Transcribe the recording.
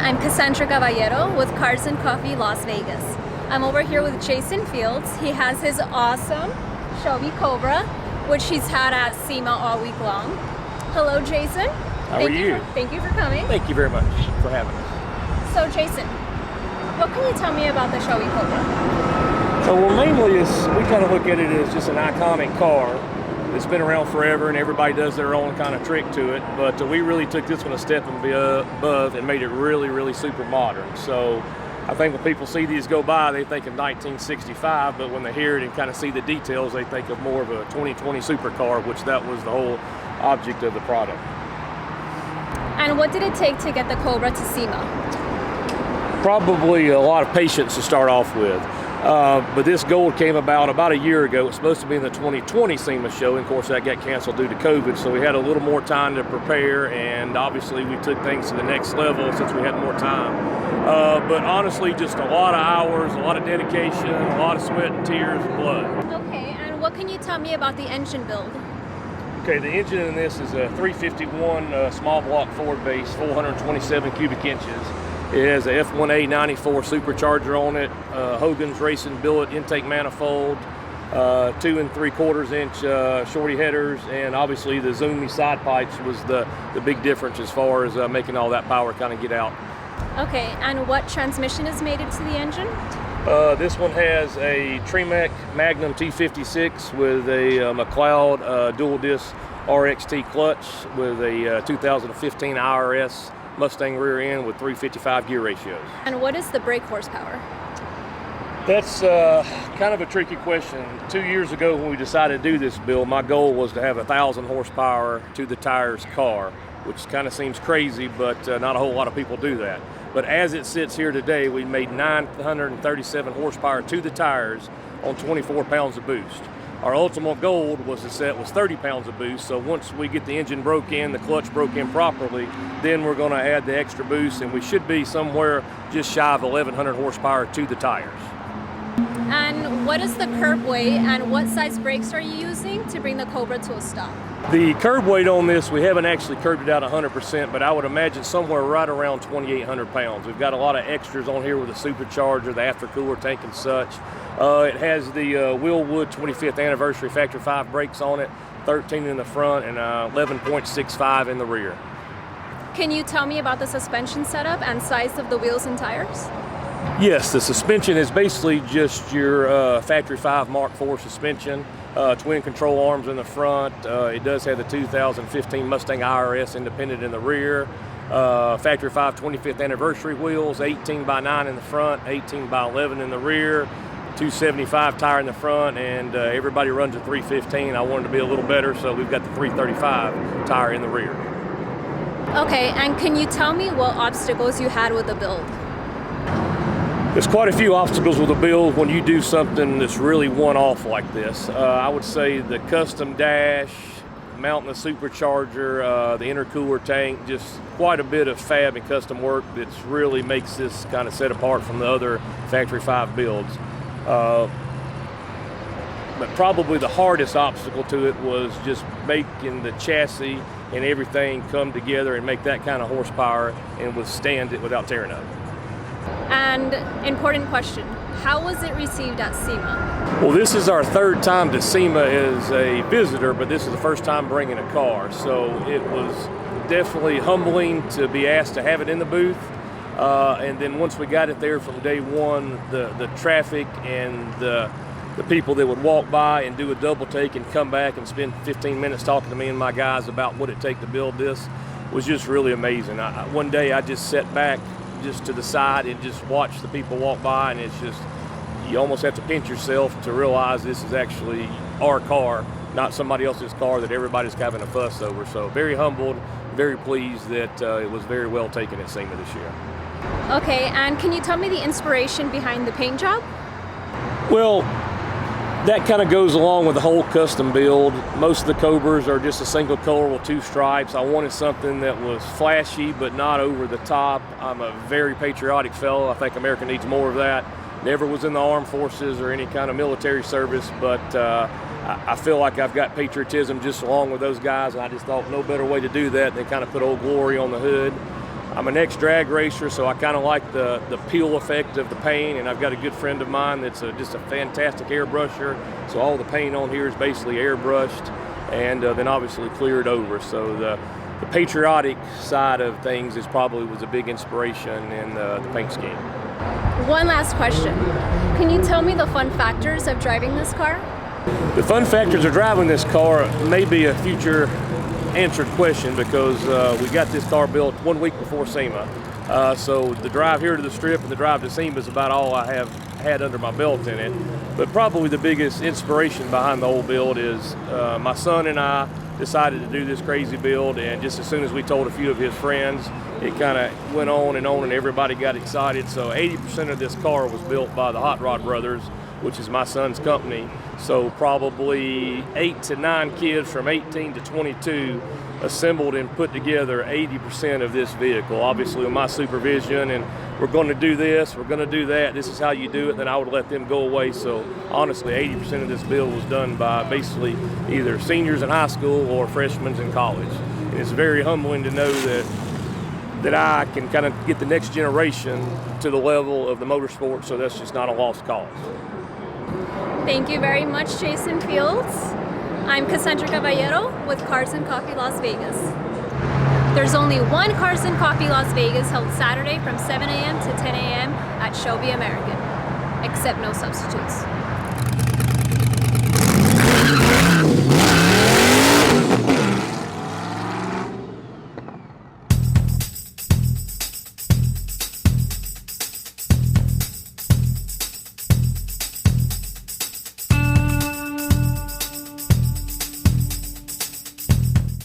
I'm Cassandra Caballero with Cars and Coffee Las Vegas. I'm over here with Jason Fields. He has his awesome Shelby Cobra, which he's had at SEMA all week long. Hello, Jason. How are you? Thank you for coming. Thank you very much for having us. So, Jason, what can you tell me about the Shelby Cobra? So, well, mainly we kind of look at it as just an iconic car. It's been around forever, and everybody does their own kind of trick to it. But we really took this one a step above and made it really, really super modern. So I think when people see these go by, they think of 1965, but when they hear it and kind of see the details, they think of more of a 2020 supercar, which that was the whole object of the product. And what did it take to get the Cobra to SEMA? Probably a lot of patience to start off with. But this gold came about a year ago. It was supposed to be in the 2020 SEMA show, and of course that got canceled due to COVID, so we had a little more time to prepare, and obviously we took things to the next level since we had more time. But honestly, just a lot of hours, a lot of dedication, a lot of sweat and tears and blood. Okay, and what can you tell me about the engine build? Okay, the engine in this is a 351 small block Ford base, 427 cubic inches. It has a F1A 94 supercharger on it, Hogan's Racing billet intake manifold, 2 3/4 inch shorty headers, and obviously the zoomy side pipes was the big difference as far as making all that power kind of get out. Okay, and what transmission is mated to the engine? This one has a Tremec Magnum T56 with a McLeod dual disc RXT clutch with a 2015 IRS Mustang rear end with 355 gear ratios. And what is the brake horsepower? That's kind of a tricky question. 2 years ago when we decided to do this build, my goal was to have 1,000 horsepower to the tires car, which kind of seems crazy, but not a whole lot of people do that. But as it sits here today, we made 937 horsepower to the tires on 24 pounds of boost. Our ultimate goal was 30 pounds of boost, so once we get the engine broke in, the clutch broke in properly, then we're going to add the extra boost, and we should be somewhere just shy of 1,100 horsepower to the tires. And what is the curb weight, and what size brakes are you using to bring the Cobra to a stop? The curb weight on this, we haven't actually curbed it out 100%, but I would imagine somewhere right around 2,800 pounds. We've got a lot of extras on here with the supercharger, the aftercooler tank and such. It has the Willwood 25th anniversary factory 5 brakes on it, 13 in the front and 11.65 in the rear. Can you tell me about the suspension setup and size of the wheels and tires? Yes, the suspension is basically just your factory 5 Mark IV suspension, twin control arms in the front. It does have the 2015 Mustang IRS independent in the rear. Factory 5 25th anniversary wheels, 18 by 9 in the front, 18 by 11 in the rear, 275 tire in the front, and everybody runs a 315. I wanted to be a little better, so we've got the 335 tire in the rear. Okay, and can you tell me what obstacles you had with the build? There's quite a few obstacles with the build when you do something that's really one-off like this. I would say the custom dash, mounting the supercharger, the intercooler tank, just quite a bit of fab and custom work that really makes this kind of set apart from the other Factory 5 builds. But probably the hardest obstacle to it was just making the chassis and everything come together and make that kind of horsepower and withstand it without tearing up. And important question, how was it received at SEMA? Well, this is our third time to SEMA as a visitor, but this is the first time bringing a car. So it was definitely humbling to be asked to have it in the booth. And then once we got it there from day one, the traffic and the people that would walk by and do a double take and come back and spend 15 minutes talking to me and my guys about what it take to build this was just really amazing. One day I just sat back just to the side and just watch the people walk by, and it's just, you almost have to pinch yourself to realize this is actually our car, not somebody else's car that everybody's having a fuss over. So very humbled, very pleased that it was very well taken at SEMA this year. Okay, and can you tell me the inspiration behind the paint job? Well, that kind of goes along with the whole custom build. Most of the Cobras are just a single color with 2 stripes. I wanted something that was flashy but not over the top. I'm a very patriotic fellow. I think America needs more of that. Never was in the armed forces or any kind of military service, but I feel like I've got patriotism just along with those guys, and I just thought no better way to do that than kind of put Old Glory on the hood. I'm an ex-drag racer, so I kind of like the peel effect of the paint, and I've got a good friend of mine that's just a fantastic airbrusher, so all the paint on here is basically airbrushed and then obviously cleared over. So the patriotic side of things was a big inspiration in the paint scheme. One last question. Can you tell me the fun factors of driving this car? The fun factors of driving this car may be a future answered question, because we got this car built 1 week before SEMA. So the drive here to the Strip and the drive to SEMA is about all I have had under my belt in it. But probably the biggest inspiration behind the whole build is my son and I decided to do this crazy build, and just as soon as we told a few of his friends, it kind of went on and everybody got excited. So 80% of this car was built by the Hot Rod Brothers, which is my son's company. So probably 8 to 9 kids from 18 to 22 assembled and put together 80% of this vehicle, obviously with my supervision, and we're going to do this, we're going to do that, this is how you do it, then I would let them go away. So honestly, 80% of this build was done by basically either seniors in high school or freshmen in college. And it's very humbling to know that I can kind of get the next generation to the level of the motorsport, so that's just not a lost cause. Thank you very much, Jason Fields. I'm Cassandra Caballero with Cars and Coffee Las Vegas. There's only one Cars and Coffee Las Vegas held Saturday from 7 a.m. to 10 a.m. at Shelby American, except no substitutes.